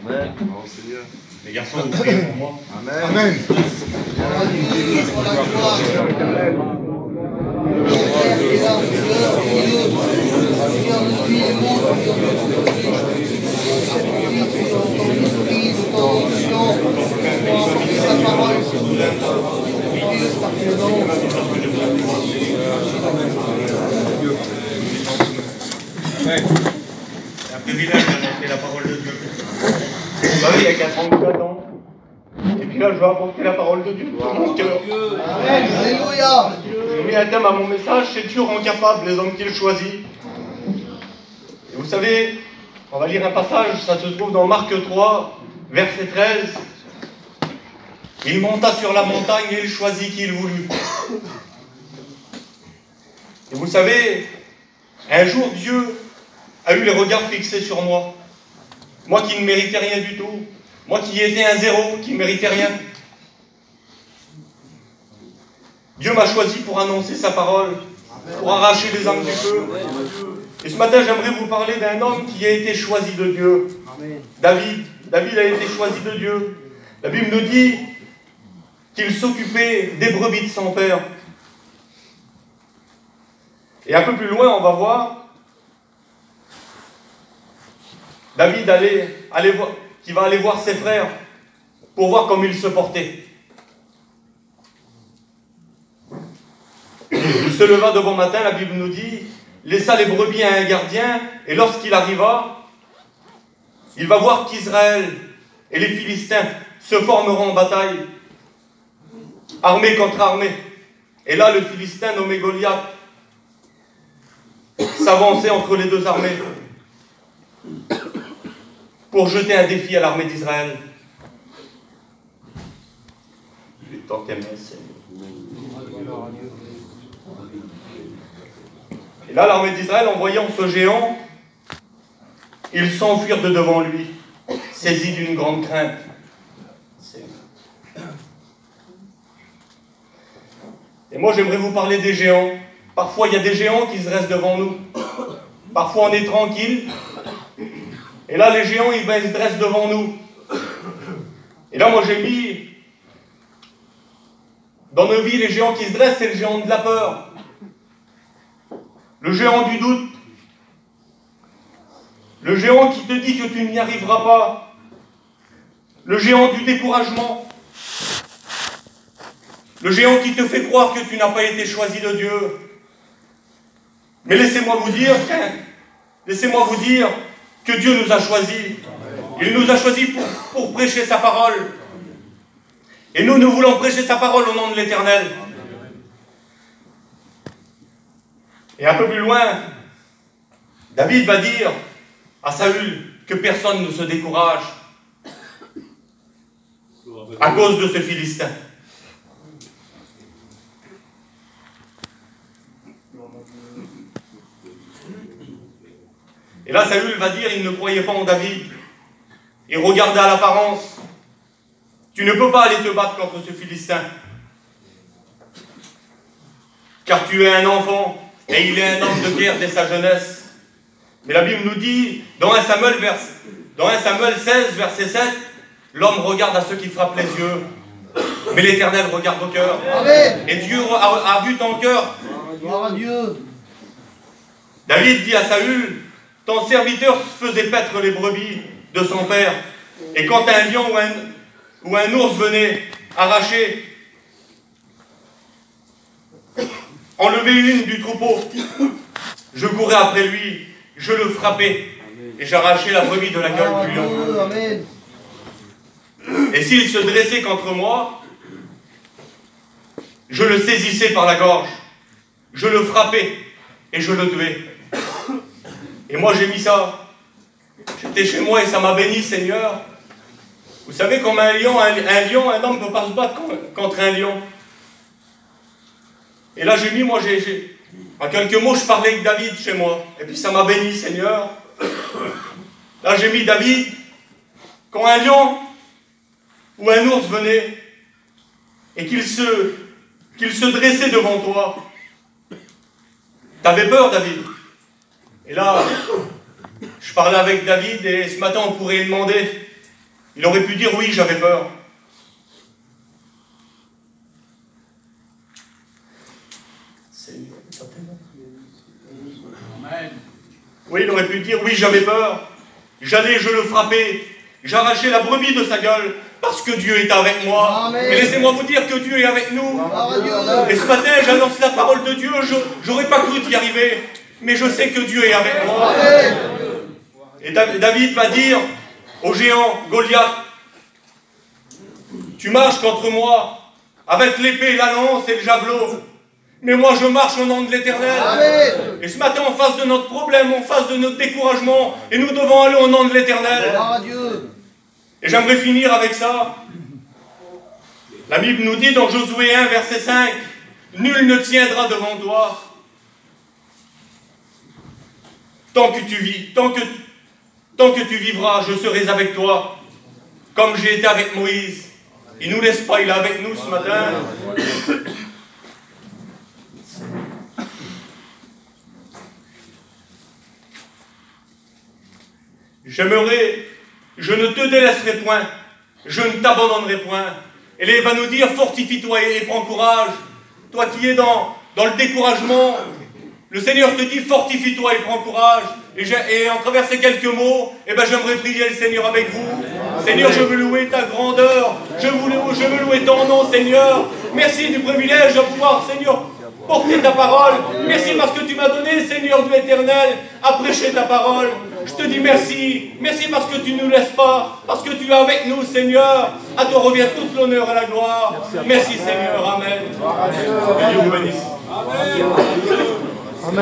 Amen. Les garçons, vous priez pour moi. Amen. Amen. C'est un privilège d'annoncer la parole de Dieu. Bah oui, il y a 4 ans. Et puis là, je vais apporter la parole de Dieu dans mon cœur. Amen. Alléluia. J'ai mis un thème à mon message, c'est Dieu rend capable les hommes qu'il choisit. Et vous savez, on va lire un passage, ça se trouve dans Marc 3, verset 13. Il monta sur la montagne et il choisit qui il voulut. Et vous savez, un jour Dieu a eu les regards fixés sur moi. Moi qui ne méritais rien du tout. Moi qui étais un zéro, qui ne méritais rien. Dieu m'a choisi pour annoncer sa parole, pour arracher les âmes du feu. Et ce matin, j'aimerais vous parler d'un homme qui a été choisi de Dieu. David. David a été choisi de Dieu. La Bible nous dit qu'il s'occupait des brebis de son père. Et un peu plus loin, on va voir David qui va aller voir ses frères pour voir comment ils se portaient. Il se leva de bon matin, la Bible nous dit, laissa les brebis à un gardien, et lorsqu'il arriva, il va voir qu'Israël et les Philistins se formeront en bataille, armée contre armée. Et là, le Philistin nommé Goliath s'avançait entre les deux armées pour jeter un défi à l'armée d'Israël. Et là, l'armée d'Israël, en voyant ce géant, ils s'enfuirent de devant lui, saisis d'une grande crainte. Et moi, j'aimerais vous parler des géants. Parfois, il y a des géants qui se restent devant nous. Parfois, on est tranquille. Et là, les géants, ils se dressent devant nous. Et là, moi, j'ai mis... Dans nos vies, les géants qui se dressent, c'est le géant de la peur. Le géant du doute. Le géant qui te dit que tu n'y arriveras pas. Le géant du découragement. Le géant qui te fait croire que tu n'as pas été choisi de Dieu. Mais laissez-moi vous dire que Dieu nous a choisis. Il nous a choisis pour prêcher sa parole. Et nous voulons prêcher sa parole au nom de l'Éternel. Et un peu plus loin, David va dire à Saül que personne ne se décourage à cause de ce Philistin. Et là, Saül va dire, il ne croyait pas en David. Et regardez à l'apparence. Tu ne peux pas aller te battre contre ce Philistin. Car tu es un enfant, et il est un homme de guerre dès sa jeunesse. Mais la Bible nous dit, dans 1 Samuel 16, verset 7, l'homme regarde à ceux qui frappent les yeux, mais l'Éternel regarde au cœur. Amen. Et Dieu a vu ton cœur. Gloire à Dieu. David dit à Saül, ton serviteur faisait paître les brebis de son père, et quand un lion ou un ours venait arracher, enlever une du troupeau, je courais après lui, je le frappais, et j'arrachais la brebis de la gueule du lion. Amen. Et s'il se dressait contre moi, je le saisissais par la gorge, je le frappais, et je le tuais. Et moi j'ai mis ça. J'étais chez moi et ça m'a béni, Seigneur. Vous savez, comme un homme ne peut pas se battre contre un lion. Et là j'ai mis, en quelques mots, je parlais avec David chez moi. Et puis ça m'a béni, Seigneur. Là j'ai mis David, quand un lion ou un ours venait et qu'il se dressait devant toi, t'avais peur, David. Et là, je parlais avec David et ce matin on pourrait lui demander, Il aurait pu dire oui, j'avais peur. Oui, il aurait pu dire oui, j'avais peur. J'allais, je le frappais. J'arrachais la brebis de sa gueule parce que Dieu est avec moi. Amen. Et laissez-moi vous dire que Dieu est avec nous. Amen. Et ce matin, j'annonce la parole de Dieu. J'aurais pas cru d'y arriver, mais je sais que Dieu est avec moi. Amen. Et David va dire au géant Goliath, tu marches contre moi avec l'épée, la lance et le javelot. Mais moi, je marche au nom de l'Éternel. Amen. Et ce matin, en face de notre problème, en face de notre découragement, et nous devons aller au nom de l'Éternel. Gloire à Dieu. Et j'aimerais finir avec ça. La Bible nous dit dans Josué 1, verset 5, « Nul ne tiendra devant toi tant que tu vis, tant que tu vivras, je serai avec toi, comme j'ai été avec Moïse. » Il ne nous laisse pas, il est avec nous ce matin. J'aimerais, je ne te délaisserai point, je ne t'abandonnerai point. Et là, il va nous dire, fortifie-toi et prends courage. Toi qui es dans le découragement, le Seigneur te dit, fortifie-toi et prends courage. Et en travers ces quelques mots, j'aimerais prier le Seigneur avec vous. Seigneur, je veux louer ta grandeur. Je veux louer ton nom, Seigneur. Merci du privilège de pouvoir, Seigneur, porter ta parole. Merci parce que tu m'as donné, Seigneur de l'Éternel, à prêcher ta parole. Je te dis merci. Merci parce que tu ne nous laisses pas. Parce que tu es avec nous, Seigneur. À toi revient toute l'honneur et la gloire. Merci, Seigneur. Amen. Que Dieu vous bénisse. Amen.